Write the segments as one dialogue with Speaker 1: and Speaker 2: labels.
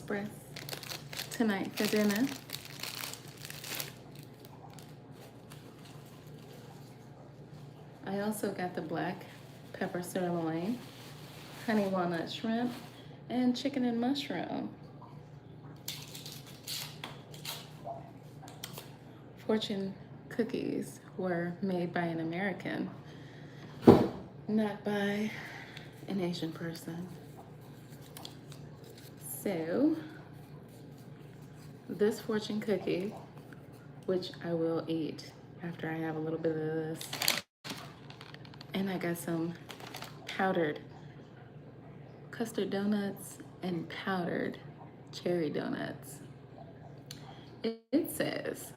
Speaker 1: Express tonight for dinner. I also got the black pepper sirloin, honey walnut shrimp, and chicken and mushroom. Fortune cookies were made by an American, not by an Asian person. So, this fortune cookie, which I will eat after I have a little bit of this, and I got some powdered custard donuts and powdered cherry donuts. It says,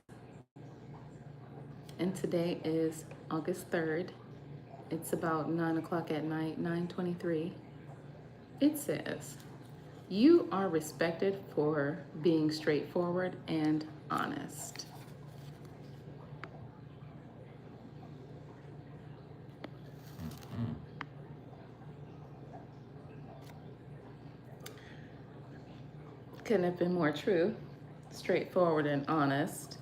Speaker 1: and today is August 3rd, it's about 9 o'clock at night, 9:23. It says, you are respected for being straightforward and honest. Couldn't have been more true. Straightforward and honest.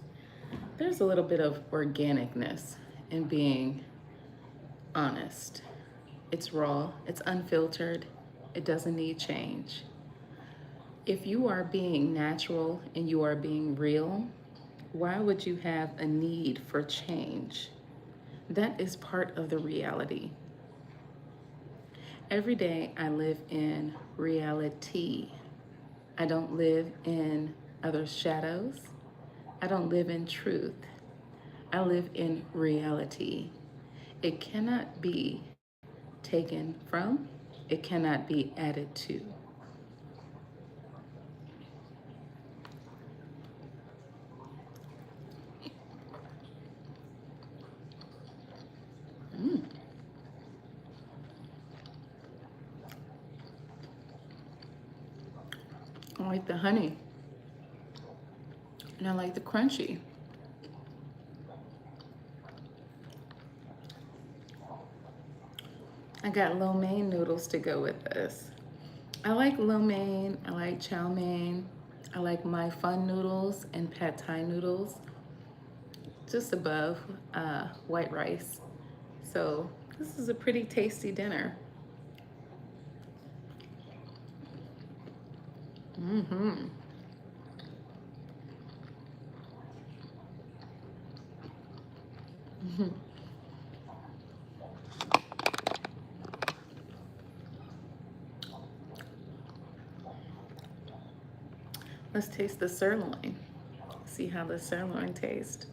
Speaker 1: There's a little bit of organicness in being honest. It's raw, it's unfiltered, it doesn't need change. If you are being natural and you are being real, why would you have a need for change? That is part of the reality. Every day I live in reality. I don't live in other shadows. I don't live in truth. I live in reality. It cannot be taken from, it cannot be added to. I like the honey, and I like the crunchy. I got lo mein noodles to go with this. I like lo mein, I like chow mein, I like my fun noodles and pad thai noodles, just above white rice. So this is a pretty tasty dinner. Mm-hmm. Mm-hmm. Let's taste the sirloin. See how the sirloin tastes.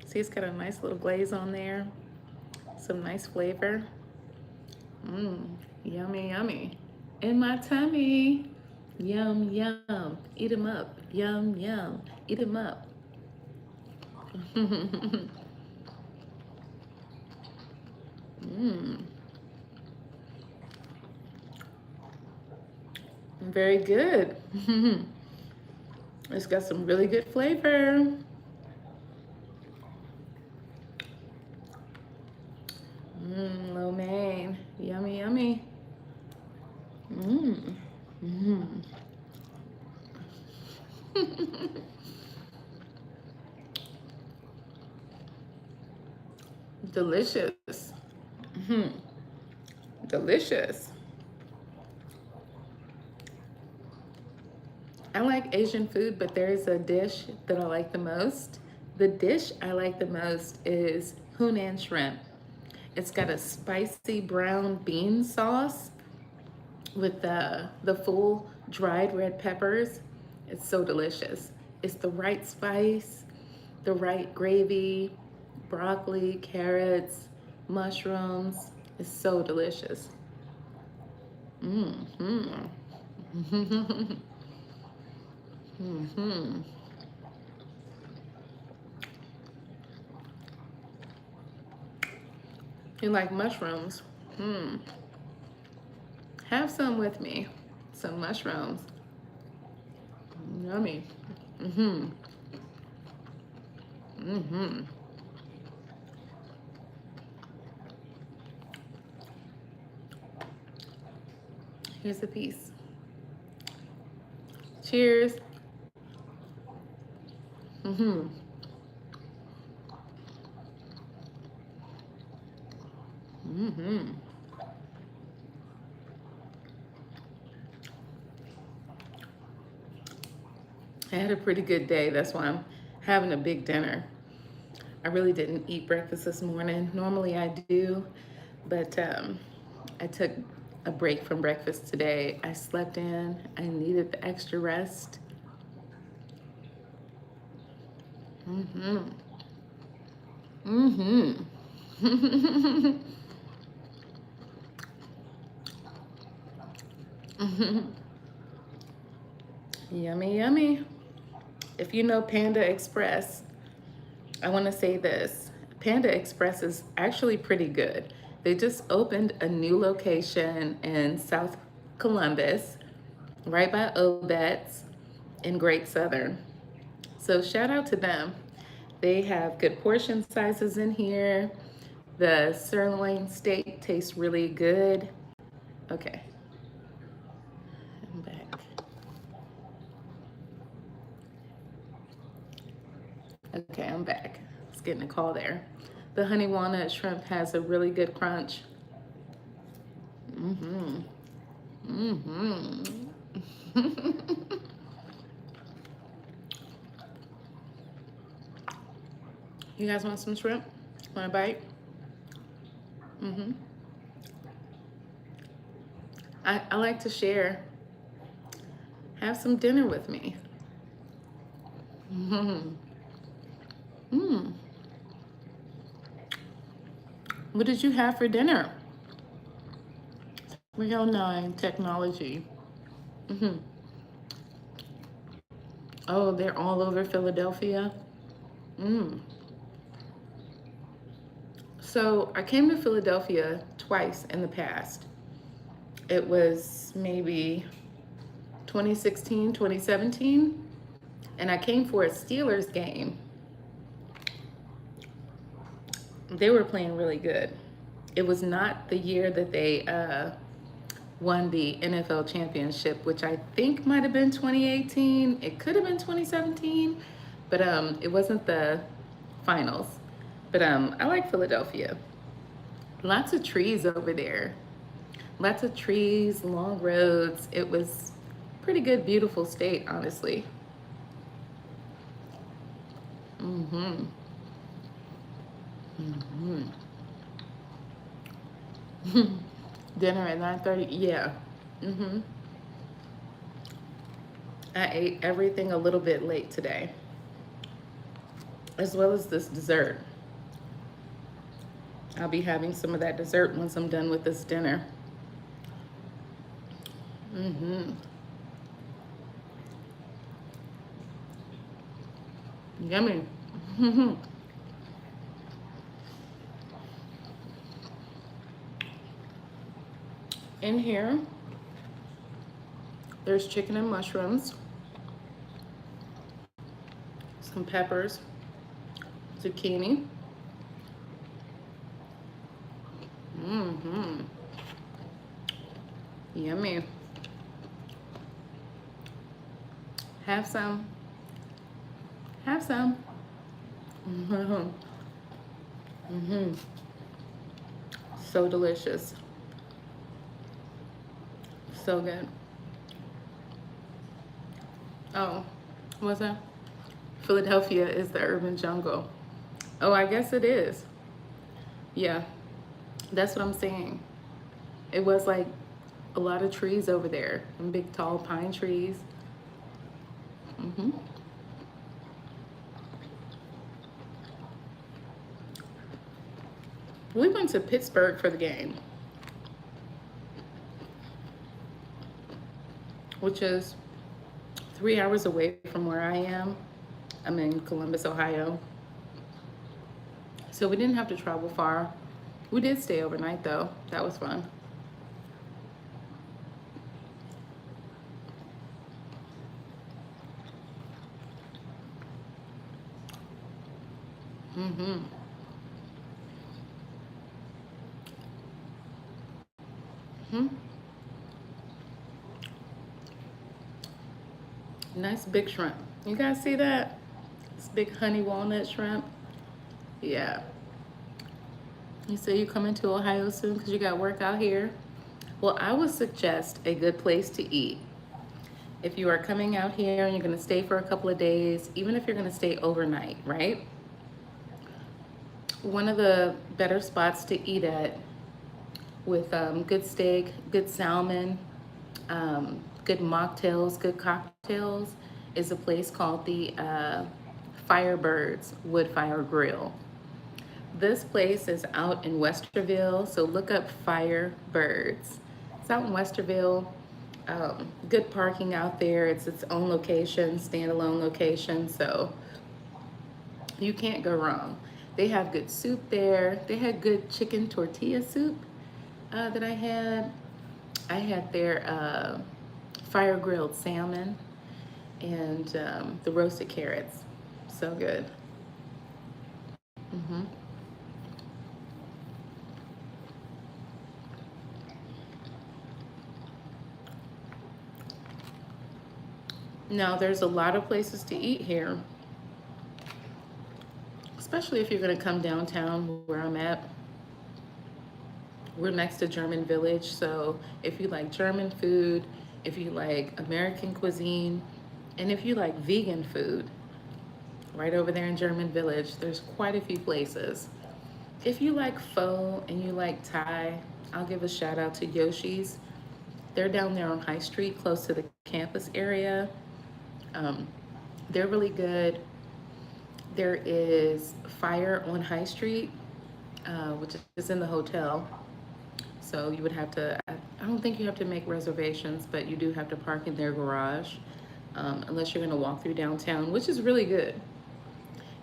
Speaker 1: See, it's got a nice little glaze on there. Some nice flavor. Yummy, yummy. In my tummy. Yum, yum. Eat 'em up. Yum, yum. Eat 'em up. Very good. It's got some really good flavor. Lo mein. Yummy, yummy. Delicious. Delicious. I like Asian food, but there is a dish that I like the most. The dish I like the most is Hunan shrimp. It's got a spicy brown bean sauce with the full dried red peppers. It's so delicious. It's the right spice, the right gravy, broccoli, carrots, mushrooms. It's so delicious. Mm-hmm. Mm-hmm. You like mushrooms? Have some with me. Some mushrooms. Yummy. Here's a piece. Cheers. Mm-hmm. Mm-hmm. I had a pretty good day. That's why I'm having a big dinner. I really didn't eat breakfast this morning. Normally I do, but I took a break from breakfast today. I slept in. I needed the extra rest. Mm-hmm. Mm-hmm. Yummy, yummy. If you know Panda Express, I want to say this. Panda Express is actually pretty good. They just opened a new location in South Columbus, right by Obet's in Great Southern. So shout out to them. They have good portion sizes in here. The sirloin steak tastes really good. Okay, I'm back. Okay, I'm back. I was getting a call there. The honey walnut shrimp has a really good crunch. Mm-hmm. Mm-hmm. You guys want some shrimp? Want a bite? Mm-hmm. I like to share. Have some dinner with me. Mm-hmm. Mm. What did you have for dinner? 309 technology. Mm-hmm. Oh, they're all over Philadelphia. Mm. So I came to Philadelphia twice in the past. It was maybe 2016, 2017, and I came for a Steelers game. They were playing really good. It was not the year that they won the NFL championship, which I think might have been 2018. It could have been 2017, but it wasn't the finals. But I like Philadelphia. Lots of trees over there. Lots of trees, long roads. It was pretty good, beautiful state, honestly. Mm-hmm. Mm-hmm. Dinner at 9:30. Yeah. Mm-hmm. I ate everything a little bit late today, as well as this dessert. I'll be having some of that dessert once I'm done with this dinner. Mm-hmm. Yummy. Mm-hmm. In here, there's chicken and mushrooms, some peppers, zucchini. Mm-hmm. Yummy. Have some. Have some. Mm-hmm. Mm-hmm. So delicious. So good. Oh, what's that? Philadelphia is the urban jungle. Oh, I guess it is. Yeah, that's what I'm saying. It was like a lot of trees over there, and big tall pine trees. Hmm. We went to Pittsburgh for the game, which is 3 hours away from where I am. I'm in Columbus, Ohio. So we didn't have to travel far. We did stay overnight though. That was fun. Mm-hmm. Hmm. Nice big shrimp. You guys see that? This big honey walnut shrimp. Yeah. You say you coming to Ohio soon because you got work out here? Well, I would suggest a good place to eat. If you are coming out here and you're going to stay for a couple of days, even if you're going to stay overnight, right? One of the better spots to eat at with good steak, good salmon, good mocktails, good cocktails is a place called the Firebirds Wood Fire Grill. This place is out in Westerville, so look up Firebirds. It's out in Westerville. Good parking out there. It's its own location, standalone location, so you can't go wrong. They have good soup there. They had good chicken tortilla soup that I had. I had their fire grilled salmon and the roasted carrots. So good. hmm Now, there's a lot of places to eat here, especially if you're going to come downtown where I'm at. We're next to German Village, so if you like German food, if you like American cuisine, and if you like vegan food, right over there in German Village, there's quite a few places. If you like pho and you like Thai, I'll give a shout out to Yoshi's. They're down there on High Street, close to the campus area. Um, they're really good. There is Fire on High Street, which is in the hotel. So you would have to, I don't think you have to make reservations, but you do have to park in their garage, unless you're gonna walk through downtown, which is really good.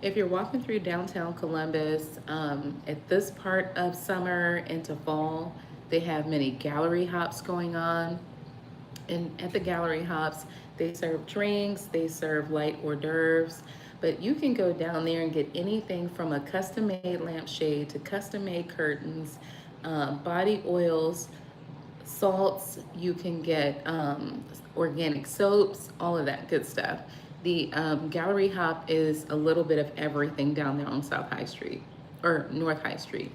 Speaker 1: If you're walking through downtown Columbus, at this part of summer into fall, they have many gallery hops going on. And at the gallery hops, they serve drinks, they serve light hors d'oeuvres, but you can go down there and get anything from a custom-made lampshade to custom-made curtains, body oils, salts. You can get organic soaps, all of that good stuff. The gallery hop is a little bit of everything down there on South High Street or North High Street.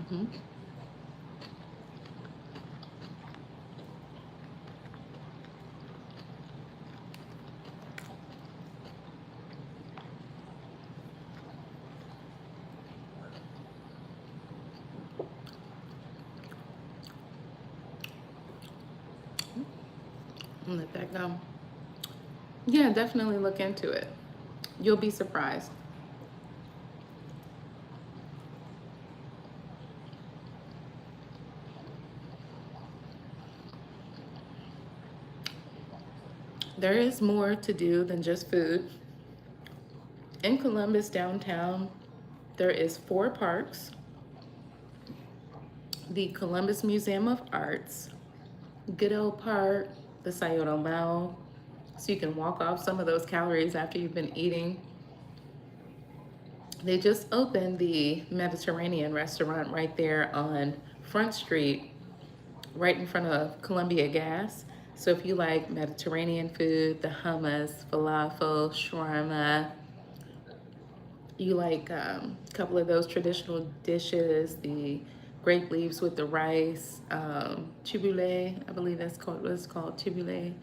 Speaker 1: hmm Let that go. Yeah, definitely look into it. You'll be surprised. There is more to do than just food. In Columbus downtown, there is 4 parks: the Columbus Museum of Arts, Goodell Park, the Scioto Mall, so you can walk off some of those calories after you've been eating. They just opened the Mediterranean restaurant right there on Front Street, right in front of Columbia Gas. So if you like Mediterranean food, the hummus, falafel, shawarma, you like a couple of those traditional dishes, the grape leaves with the rice, tibule, I believe that's called, what it's called, tibule.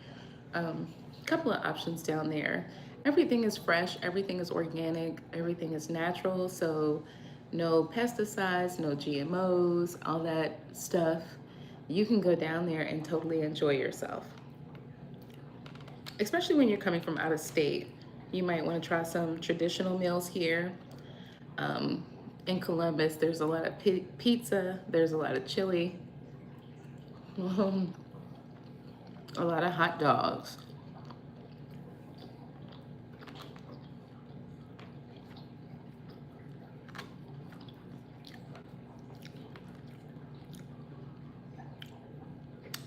Speaker 1: Couple of options down there. Everything is fresh, everything is organic, everything is natural, so no pesticides, no GMOs, all that stuff. You can go down there and totally enjoy yourself. Especially when you're coming from out of state. You might want to try some traditional meals here. Um, in Columbus, there's a lot of pizza, there's a lot of chili, a lot of hot dogs.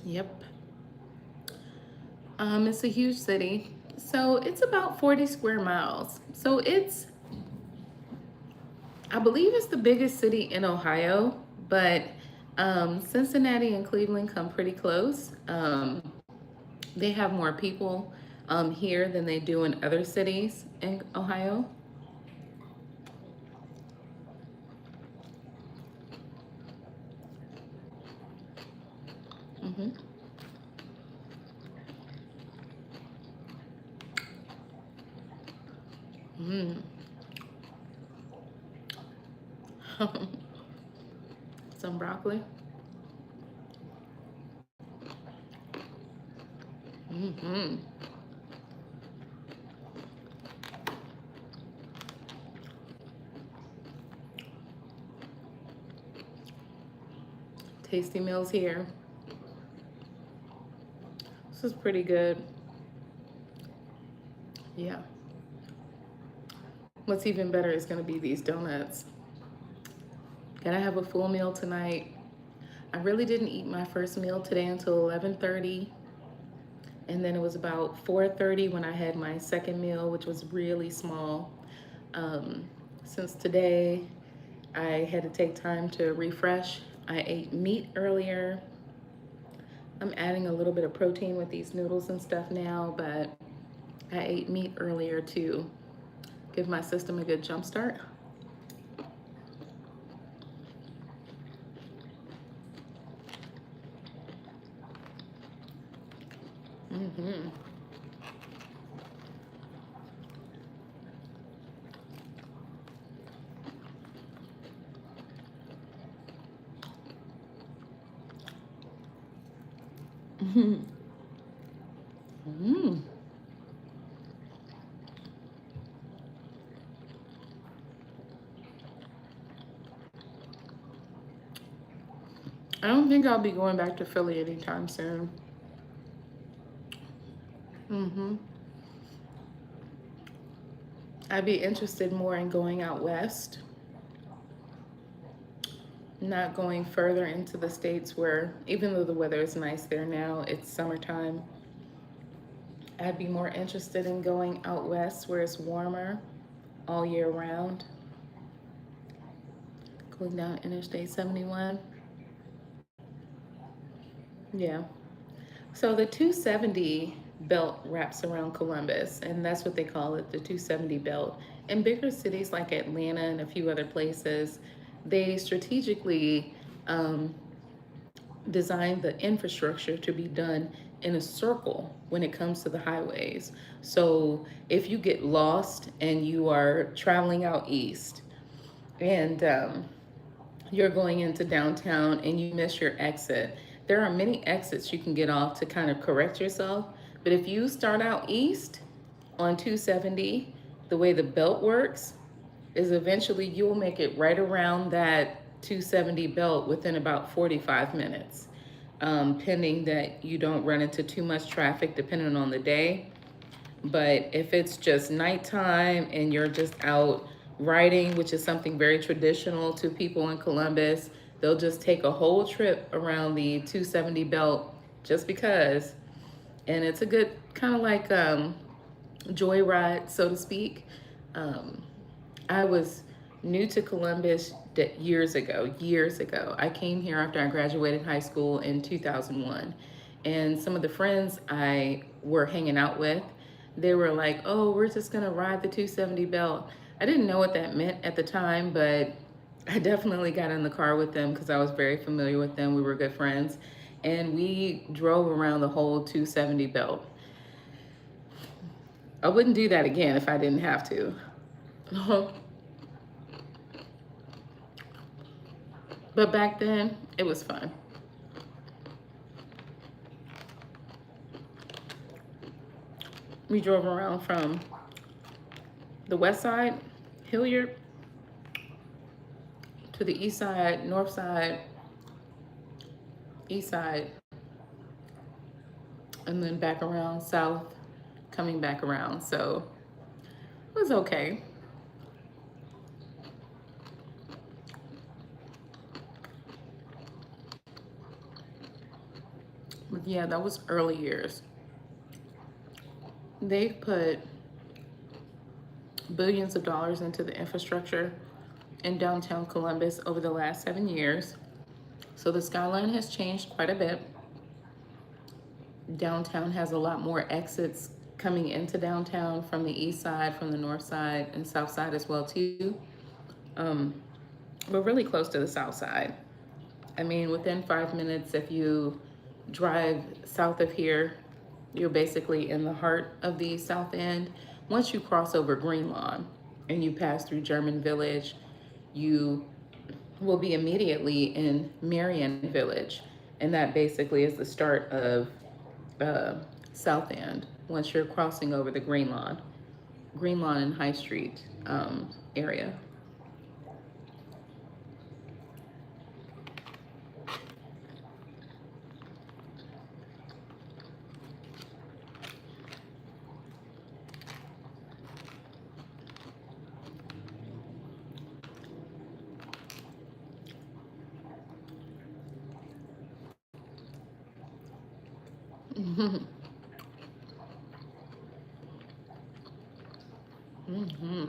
Speaker 1: Yep. It's a huge city. So it's about 40 square miles. So I believe it's the biggest city in Ohio, but Cincinnati and Cleveland come pretty close. They have more people, here than they do in other cities in Ohio. Mm-hmm. Mm. Some broccoli. Mm-hmm. Tasty meals here. This is pretty good. Yeah. What's even better is going to be these donuts. Gotta have a full meal tonight. I really didn't eat my first meal today until 11:30, and then it was about 4:30 when I had my second meal, which was really small. Um, since today I had to take time to refresh, I ate meat earlier. I'm adding a little bit of protein with these noodles and stuff now, but I ate meat earlier to give my system a good jump start. Mm-hmm. Mm-hmm. Mm. I don't think I'll be going back to Philly anytime soon. Mm-hmm. I'd be interested more in going out west, not going further into the states where, even though the weather is nice there now, it's summertime. I'd be more interested in going out west where it's warmer all year round. Going down Interstate 71. Yeah. So the 270 belt wraps around Columbus, and that's what they call it, the 270 belt. In bigger cities like Atlanta and a few other places, they strategically um, designed the infrastructure to be done in a circle when it comes to the highways. So if you get lost and you are traveling out east and you're going into downtown and you miss your exit, there are many exits you can get off to kind of correct yourself. But if you start out east on 270, the way the belt works is eventually you'll make it right around that 270 belt within about 45 minutes, pending that you don't run into too much traffic depending on the day. But if it's just nighttime and you're just out riding, which is something very traditional to people in Columbus, they'll just take a whole trip around the 270 belt just because. And it's a good kind of like joyride, so to speak. Um, I was new to Columbus years ago, years ago. I came here after I graduated high school in 2001. And some of the friends I were hanging out with, they were like, oh, we're just gonna ride the 270 belt. I didn't know what that meant at the time, but I definitely got in the car with them because I was very familiar with them. We were good friends. And we drove around the whole 270 belt. I wouldn't do that again if I didn't have to. But back then, it was fun. We drove around from the west side, Hilliard, to the east side, north side, east side, and then back around south, coming back around. So it was okay. But yeah, that was early years. They put billions of dollars into the infrastructure in downtown Columbus over the last 7 years. So the skyline has changed quite a bit. Downtown has a lot more exits coming into downtown from the east side, from the north side, and south side as well too. Um, we're really close to the south side. I mean, within 5 minutes, if you drive south of here, you're basically in the heart of the South End. Once you cross over Green Lawn and you pass through German Village, you will be immediately in Marion Village. And that basically is the start of uh, South End once you're crossing over the Green Lawn and High Street area. Hmm. Hmm.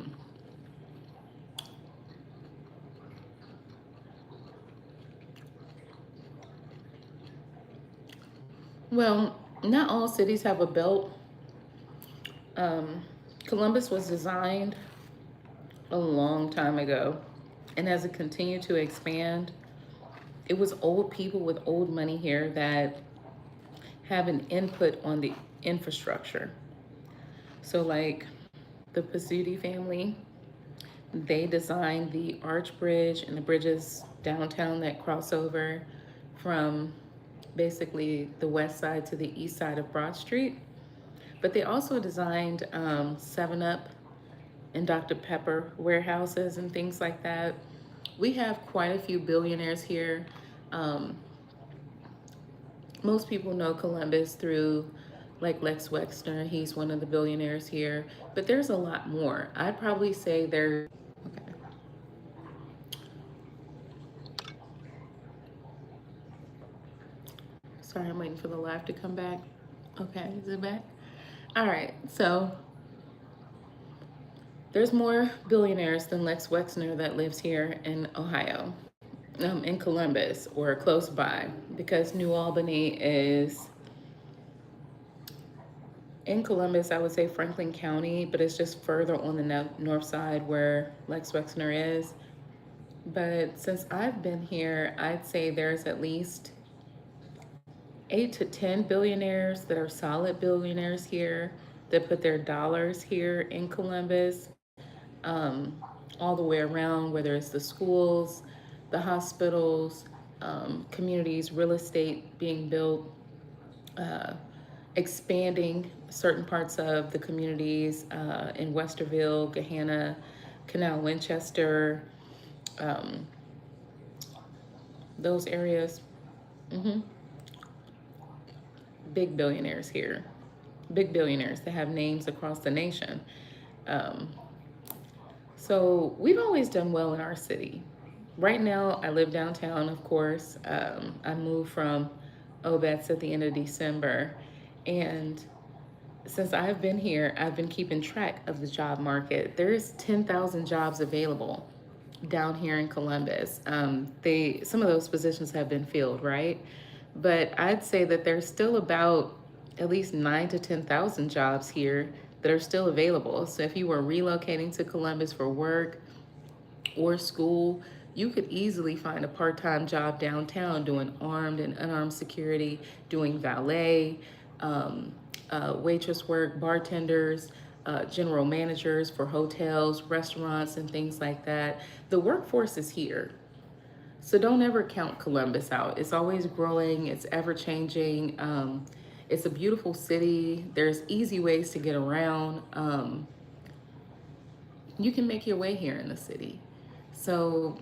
Speaker 1: Well, not all cities have a belt. Um, Columbus was designed a long time ago, and as it continued to expand, it was old people with old money here that have an input on the infrastructure. So, like the Pizzuti family, they designed the arch bridge and the bridges downtown that cross over from basically the west side to the east side of Broad Street. But they also designed 7 Up and Dr. Pepper warehouses and things like that. We have quite a few billionaires here. Um, Most people know Columbus through like Lex Wexner. He's one of the billionaires here, but there's a lot more. I'd probably say there. Okay. Sorry, I'm waiting for the live to come back. Okay, is it back? All right, so there's more billionaires than Lex Wexner that lives here in Ohio, in Columbus or close by, because New Albany is in Columbus. I would say Franklin County, but it's just further on the north side where Lex Wexner is. But since I've been here, I'd say there's at least 8 to 10 billionaires that are solid billionaires here that put their dollars here in Columbus, um, all the way around, whether it's the schools, the hospitals, communities, real estate being built, uh, expanding certain parts of the communities in Westerville, Gahanna, Canal Winchester, um, those areas. Hmm. Big billionaires here, big billionaires that have names across the nation. Um, so we've always done well in our city. Right now, I live downtown, of course. I moved from Obetz at the end of December. And since I've been here, I've been keeping track of the job market. There's 10,000 jobs available down here in Columbus. Some of those positions have been filled, right? But I'd say that there's still about at least 9 to 10,000 jobs here that are still available. So if you were relocating to Columbus for work or school, you could easily find a part-time job downtown doing armed and unarmed security, doing valet, waitress work, bartenders, general managers for hotels, restaurants, and things like that. The workforce is here. So don't ever count Columbus out. It's always growing, it's ever changing. It's a beautiful city. There's easy ways to get around. You can make your way here in the city. So,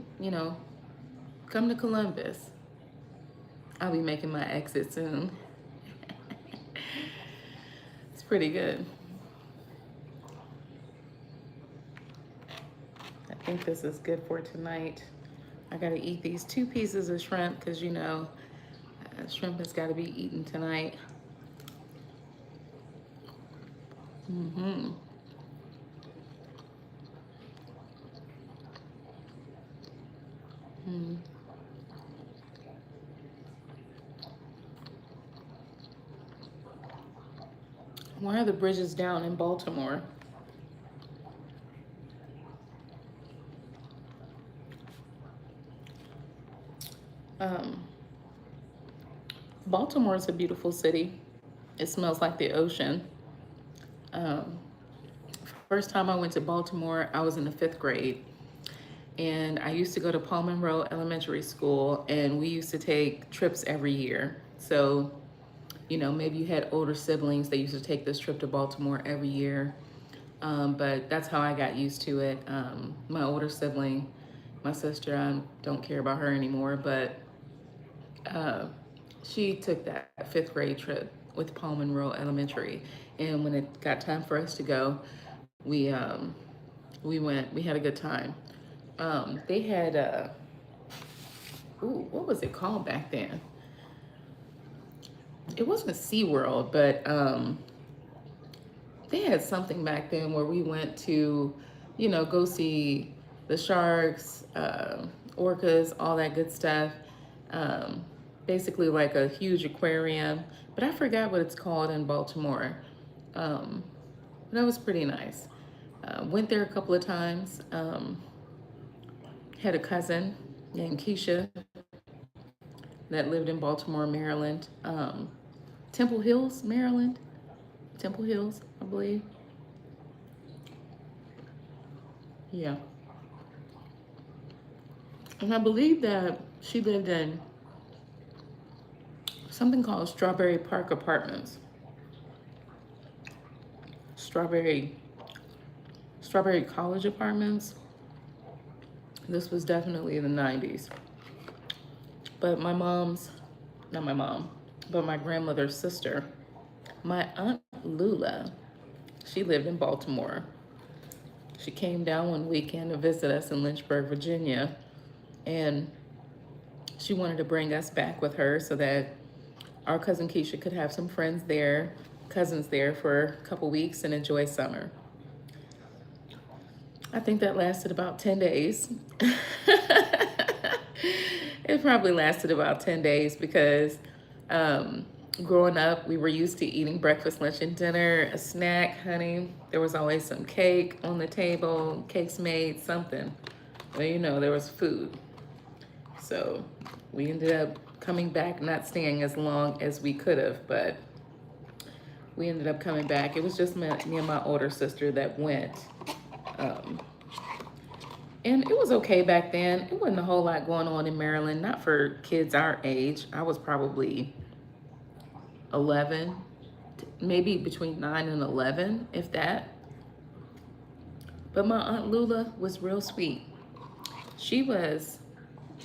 Speaker 1: come to Columbus. I'll be making my exit soon. It's pretty good. I think this is good for tonight. I gotta eat these 2 pieces of shrimp because shrimp has got to be eaten tonight. Mm-hmm. Mm. Why are the bridges down in Baltimore? Um, Baltimore is a beautiful city. It smells like the ocean. Um, First time I went to Baltimore, I was in the 5th grade. And I used to go to Palm Monroe Elementary School, and we used to take trips every year. So, you know, maybe you had older siblings that used to take this trip to Baltimore every year. But that's how I got used to it. My older sibling, my sister, I don't care about her anymore, but uh, she took that 5th grade trip with Palm Monroe Elementary. And when it got time for us to go, we we went. We had a good time. They had ooh, what was it called back then? It wasn't SeaWorld, but they had something back then where we went to, you know, go see the sharks, orcas, all that good stuff. Um, Basically like a huge aquarium, but I forgot what it's called in Baltimore. Um, that was pretty nice. Went there a couple of times. Had a cousin named Keisha that lived in Baltimore, Maryland. Temple Hills, Maryland. Temple Hills, I believe. Yeah. And I believe that she lived in something called Strawberry Park Apartments. Strawberry Strawberry College Apartments. This was definitely the 90s. But my mom's, not my mom, but my grandmother's sister, my Aunt Lula, she lived in Baltimore. She came down one weekend to visit us in Lynchburg, Virginia, and she wanted to bring us back with her so that our cousin Keisha could have some friends there, cousins there for a couple weeks and enjoy summer. I think that lasted about 10 days. It probably lasted about 10 days because um, growing up, we were used to eating breakfast, lunch, and dinner, a snack, honey. There was always some cake on the table, cakes made, something. Well, you know, there was food. So we ended up coming back, not staying as long as we could have, but we ended up coming back. It was just me and my older sister that went. Um, and it was okay back then. It wasn't a whole lot going on in Maryland, not for kids our age. I was probably 11, maybe between 9 and 11, if that. But my Aunt Lula was real sweet. She was,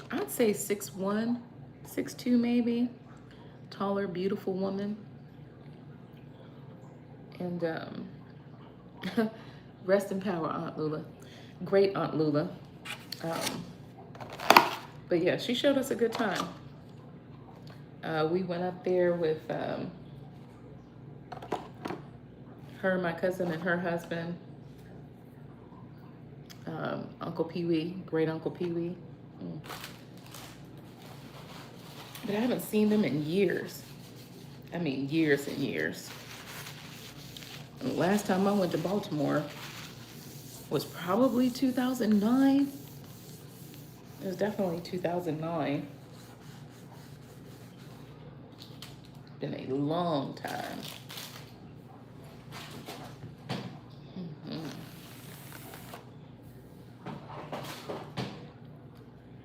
Speaker 1: I'd say 6'1", 6'2", maybe. Taller, beautiful woman. And rest in power, Aunt Lula. Great Aunt Lula. Um, but yeah, she showed us a good time. We went up there with her, my cousin, and her husband, Uncle Pee Wee, great Uncle Pee Wee. But I haven't seen them in years. I mean, years and years. And the last time I went to Baltimore was probably 2009. It was definitely 2009. Been a long time.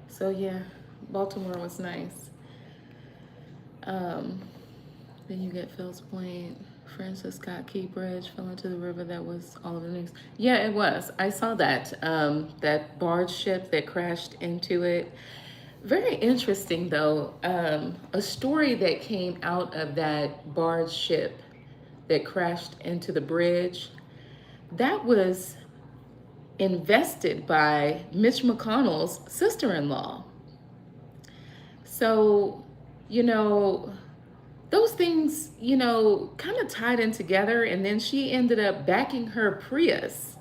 Speaker 1: So yeah, Baltimore was nice. Then you get Fells Point, Francis Scott Key Bridge fell into the river. That was all of the news. Yeah, it was. I saw that. That barge ship that crashed into it. Very interesting though. A story that came out of that barge ship that crashed into the bridge, that was invested by Mitch McConnell's sister-in-law. So, you know, those things, you know, kind of tied in together. And then she ended up backing her Prius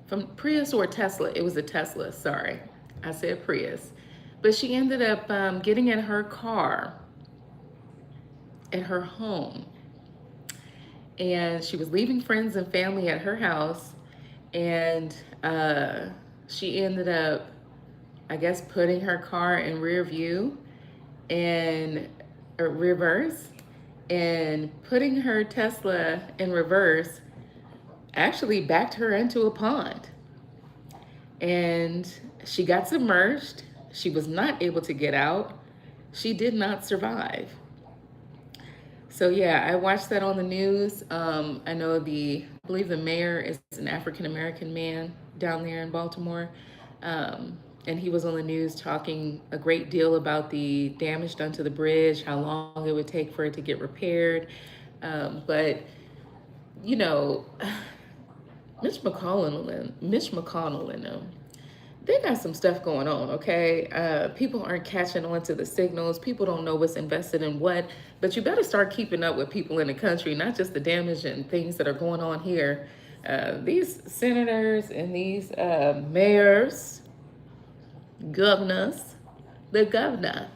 Speaker 1: from Prius or Tesla. It was a Tesla, sorry. I said Prius. But she ended up getting in her car at her home. and she was leaving friends and family at her house, and she ended up, I guess, putting her car in rear view and reverse, and putting her Tesla in reverse actually backed her into a pond. And she got submerged. She was not able to get out. She did not survive. So yeah, I watched that on the news. I know I believe the mayor is an African American man down there in Baltimore. And he was on the news talking a great deal about the damage done to the bridge, how long it would take for it to get repaired. But you know, Mitch McConnell and them, they got some stuff going on, okay? People aren't catching on to the signals. People don't know what's invested in what. But you better start keeping up with people in the country, not just the damage and things that are going on here. These senators and these mayors, governors, the governor,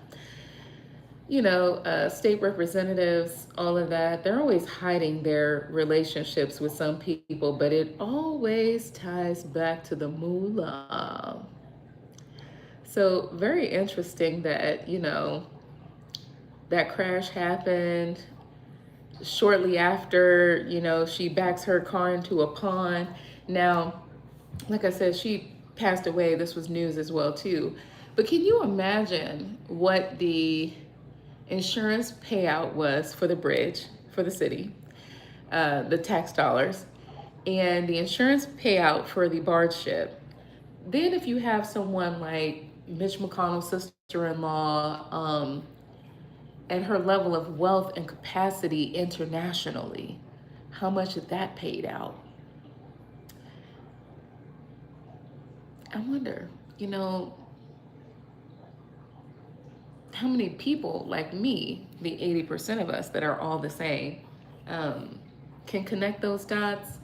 Speaker 1: state representatives, all of that, they're always hiding their relationships with some people, but it always ties back to the moolah. So very interesting that, that crash happened shortly after, she backs her car into a pond. Now, like I said, she passed away. This was news as well too. But can you imagine what the insurance payout was for the bridge for the city, the tax dollars, and the insurance payout for the barge ship? Then if you have someone like Mitch McConnell's sister-in-law, and her level of wealth and capacity internationally, how much of that paid out? I wonder, you know, how many people like me, the 80% of us that are all the same, can connect those dots.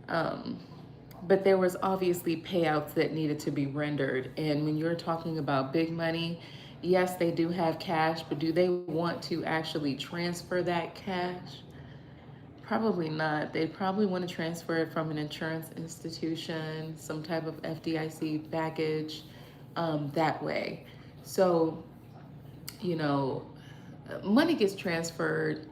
Speaker 1: Um, but there was obviously payouts that needed to be rendered. And when you're talking about big money, yes, they do have cash, but do they want to actually transfer that cash? Probably not. They probably want to transfer it from an insurance institution, some type of FDIC package, that way. So, you know, money gets transferred.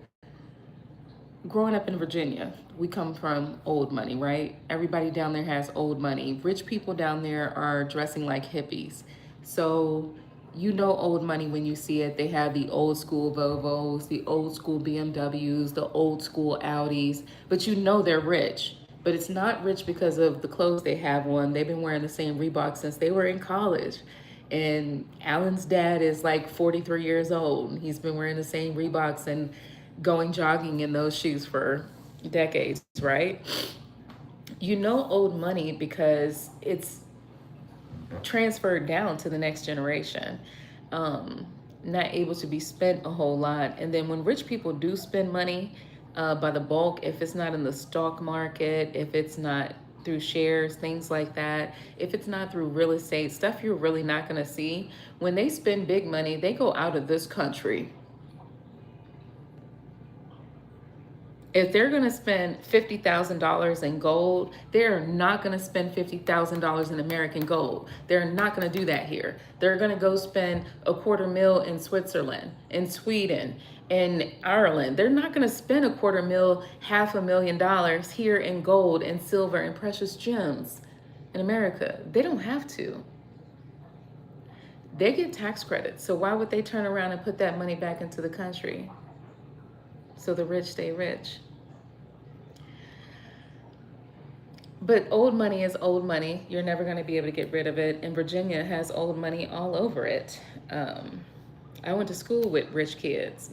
Speaker 1: Growing up in Virginia, we come from old money, right? Everybody down there has old money. Rich people down there are dressing like hippies. So you know old money when you see it. They have the old school Volvos, the old school BMWs, the old school Audis, but you know they're rich. But it's not rich because of the clothes they have on. They've been wearing the same Reebok since they were in college. And Alan's dad is like 43 years old. He's been wearing the same Reeboks and going jogging in those shoes for decades, right? You know old money because it's transferred down to the next generation. Not able to be spent a whole lot. And then when rich people do spend money by the bulk, if it's not in the stock market, if it's not through shares, things like that, if it's not through real estate, stuff you're really not going to see, when they spend big money, they go out of this country. If they're going to spend $50,000 in gold, they're not going to spend $50,000 in American gold. They're not going to do that here. They're going to go spend $250,000 in Switzerland, in Sweden, in Ireland. They're not going to spend $250,000, $500,000 here in gold and silver and precious gems in America. They don't have to. They get tax credits. So why would they turn around and put that money back into the country? So the rich stay rich. But old money is old money. You're never going to be able to get rid of it. And Virginia has old money all over it. I went to school with rich kids,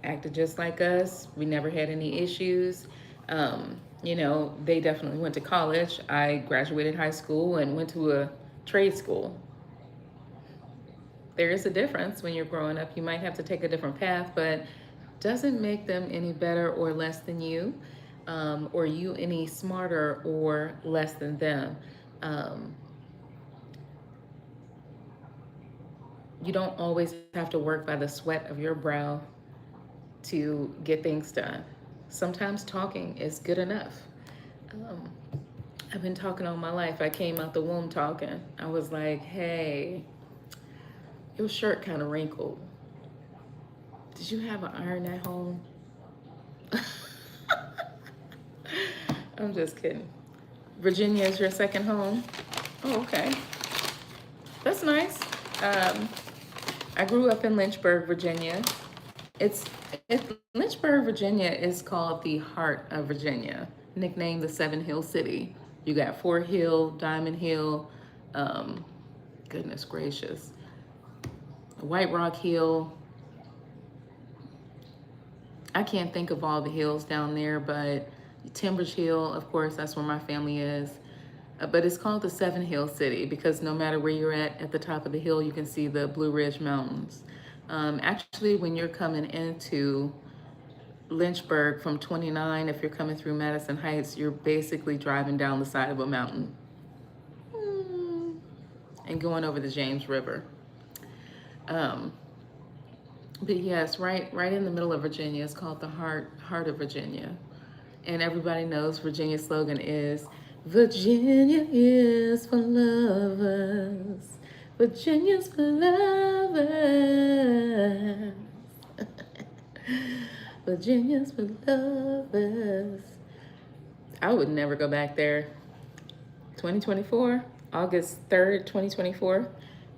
Speaker 1: acted just like us. We never had any issues. They definitely went to college. I graduated high school and went to a trade school. There is a difference when you're growing up. You might have to take a different path, but doesn't make them any better or less than you, or you any smarter or less than them. You don't always have to work by the sweat of your brow to get things done. sometimes talking is good enough. Um, I've been talking all my life. I came out the womb talking. I was like, hey, your shirt kind of wrinkled. Did you have an iron at home? I'm just kidding. Virginia is your second home? Oh, okay. That's nice. Um, I grew up in Lynchburg, Virginia. It's Lynchburg, Virginia is called the heart of Virginia, nicknamed the Seven Hill City. You got Fort Hill, Diamond Hill, um, goodness gracious, White Rock Hill. I can't think of all the hills down there, but Timbers Hill, of course, that's where my family is. But it's called the Seven Hill City because no matter where you're at the top of the hill, you can see the Blue Ridge Mountains. Actually, when you're coming into Lynchburg from 29, if you're coming through Madison Heights, you're basically driving down the side of a mountain and going over the James River. Um, but yes, right in the middle of Virginia. It's called the heart of Virginia. And everybody knows Virginia's slogan is, Virginia is for lovers. Virginia's for lovers. Virginia's for lovers. I would never go back there. 2024, August 3rd, 2024,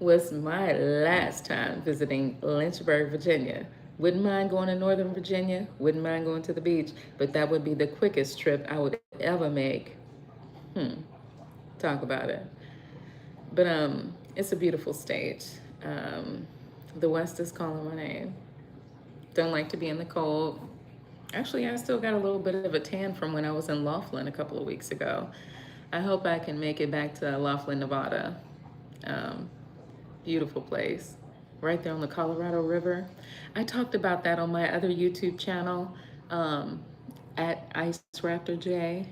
Speaker 1: was my last time visiting Lynchburg, Virginia. Wouldn't mind going to Northern Virginia, wouldn't mind going to the beach, but that would be the quickest trip I would ever make. Talk about it. But it's a beautiful state. The West is calling my name. Don't like to be in the cold. Actually, I still got a little bit of a tan from when I was in Laughlin a couple of weeks ago. I hope I can make it back to Laughlin, Nevada. Beautiful place, right there on the Colorado River. I talked about that on my other YouTube channel, at Ice Raptor J,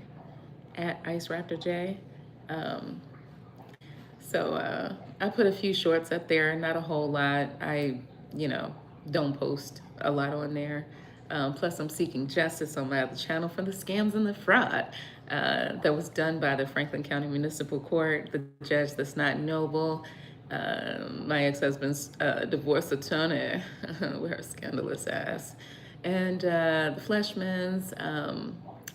Speaker 1: So I put a few shorts up there, not a whole lot. I, don't post a lot on there. Plus, I'm seeking justice on my other channel for the scams and the fraud that was done by the Franklin County Municipal Court, the judge that's not noble, my ex-husband's divorce attorney with her scandalous ass, and the Fleshmans,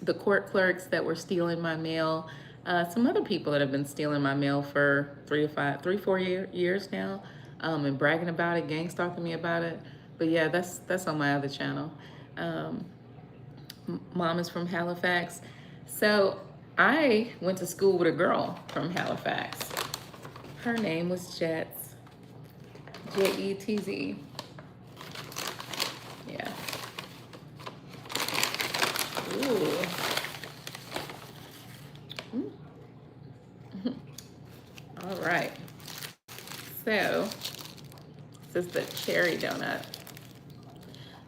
Speaker 1: the court clerks that were stealing my mail, some other people that have been stealing my mail for 4 years now, and bragging about it, gang stalking me about it. But yeah, that's on my other channel. Mom is from Halifax. So I went to school with a girl from Halifax. Her name was Jetz, Jetz. Yeah. Ooh. All right. So this is the cherry donut.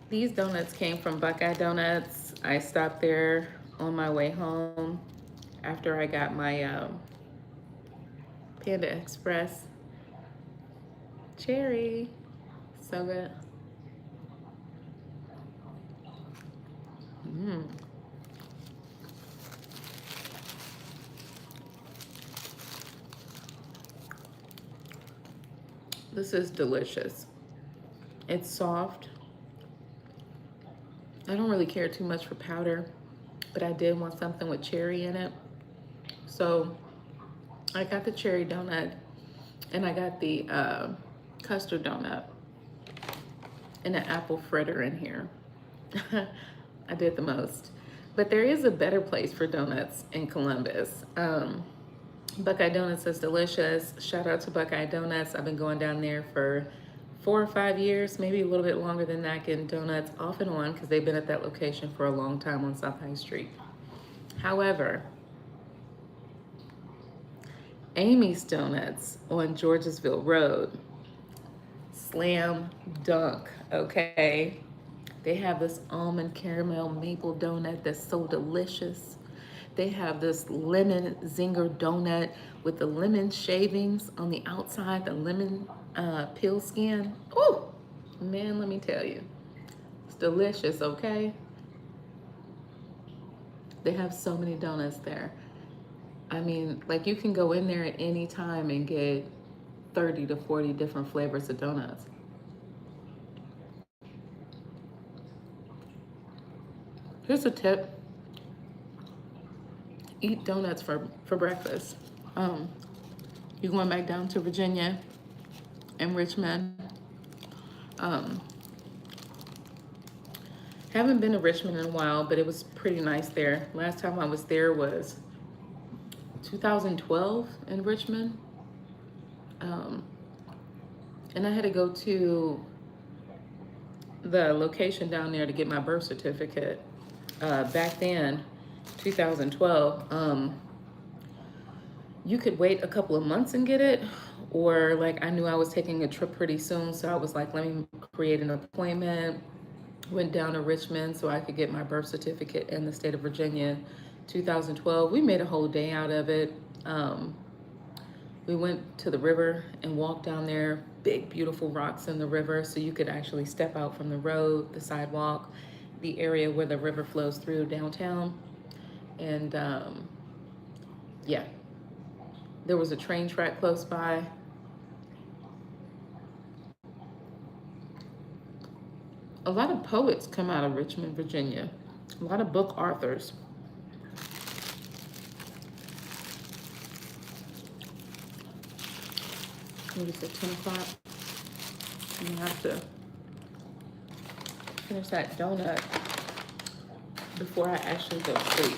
Speaker 1: These donuts came from Buckeye Donuts. I stopped there on my way home after I got my Panda Express cherry. So good. This is delicious. It's soft. I don't really care too much for powder, but I did want something with cherry in it. So I got the cherry donut and I got the custard donut and an apple fritter in here. I did the most. But there is a better place for donuts in Columbus. Buckeye Donuts is delicious. Shout out to Buckeye Donuts. I've been going down there for 4 or 5 years, maybe a little bit longer than that, getting donuts off and on because they've been at that location for a long time on South High Street. However, Amy's Donuts on Georgesville Road, slam dunk, okay? They have this almond caramel maple donut that's so delicious. They have this lemon zinger donut with the lemon shavings on the outside, the lemon peel skin. Oh, man, let me tell you. It's delicious, okay? They have so many donuts there. I mean, like you can go in there at any time and get 30 to 40 different flavors of donuts. Here's a tip. Eat donuts for breakfast. Um, you're going back down to Virginia and Richmond. Um, haven't been to Richmond in a while, but it was pretty nice there. Last time I was there was 2012 in Richmond. Um, and I had to go to the location down there to get my birth certificate. Back then, 2012, you could wait a couple of months and get it, or like I knew I was taking a trip pretty soon, so I was like, let me create an appointment. Went down to Richmond so I could get my birth certificate in the state of Virginia. 2012, we made a whole day out of it. We went to the river and walked down there. Big, beautiful rocks in the river, so you could actually step out from the road, the sidewalk, the area where the river flows through downtown. And yeah, there was a train track close by. A lot of poets come out of Richmond, Virginia. A lot of book authors. What is it, 10 o'clock? I'm gonna have to finish that donut before I actually go to sleep.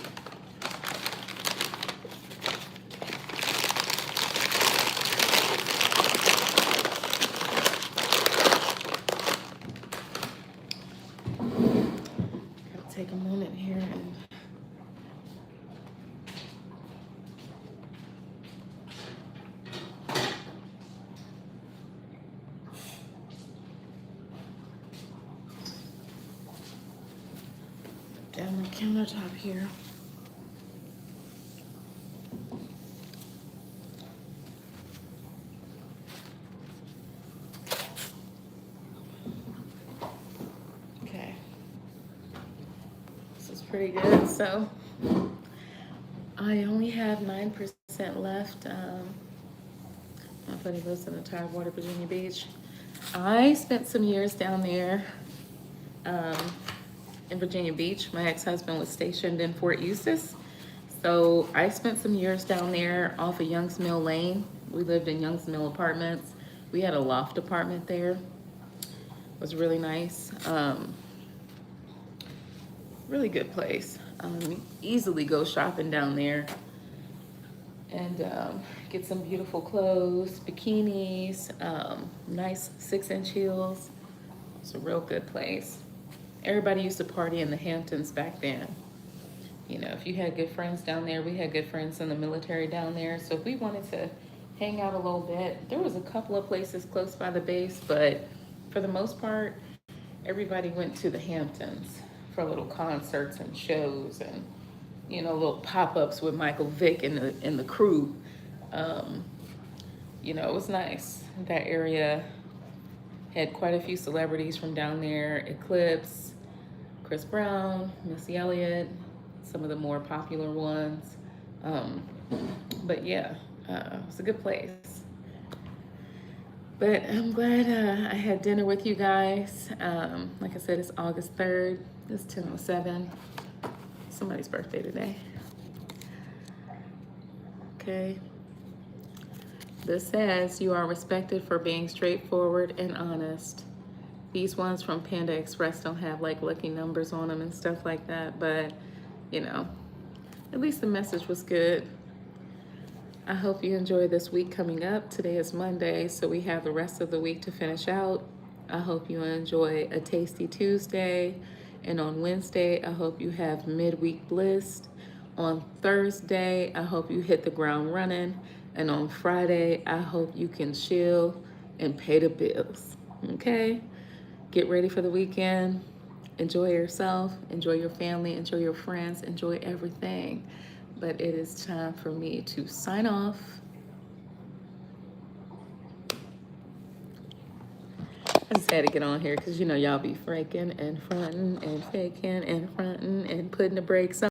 Speaker 1: Gotta take a moment here and down the countertop here. Okay, this is pretty good. So I only have 9% left. My buddy lives in the Tidewater, Virginia Beach. I spent some years down there in Virginia Beach. My ex-husband was stationed in Fort Eustis. So I spent some years down there off of Youngs Mill Lane. We lived in Youngs Mill Apartments. We had a loft apartment there. It was really nice. Really good place. Easily go shopping down there and get some beautiful clothes, bikinis, nice 6-inch heels. It's a real good place. Everybody used to party in the Hamptons back then. You know, if you had good friends down there, we had good friends in the military down there. So if we wanted to hang out a little bit, there was a couple of places close by the base, but for the most part, everybody went to the Hamptons for little concerts and shows and, you know, little pop-ups with Michael Vick and the crew. You know, it was nice. That area had quite a few celebrities from down there. Eclipse, Chris Brown, Missy Elliott, some of the more popular ones. But yeah, it's a good place. But I'm glad I had dinner with you guys. Like I said, it's August 3rd. It's 10:07. Somebody's birthday today. Okay. This says, you are respected for being straightforward and honest. These ones from Panda Express don't have like lucky numbers on them and stuff like that, but you know, at least the message was good. I hope you enjoy this week coming up. Today is Monday, so we have the rest of the week to finish out. I hope you enjoy a tasty Tuesday. And on Wednesday, I hope you have midweek bliss. On Thursday, I hope you hit the ground running. And on Friday, I hope you can chill and pay the bills. Okay? Get ready for the weekend. Enjoy yourself, enjoy your family, enjoy your friends, enjoy everything. But it is time for me to sign off. I just had to get on here because you know y'all be freaking and fronting and faking and fronting and putting the brakes on.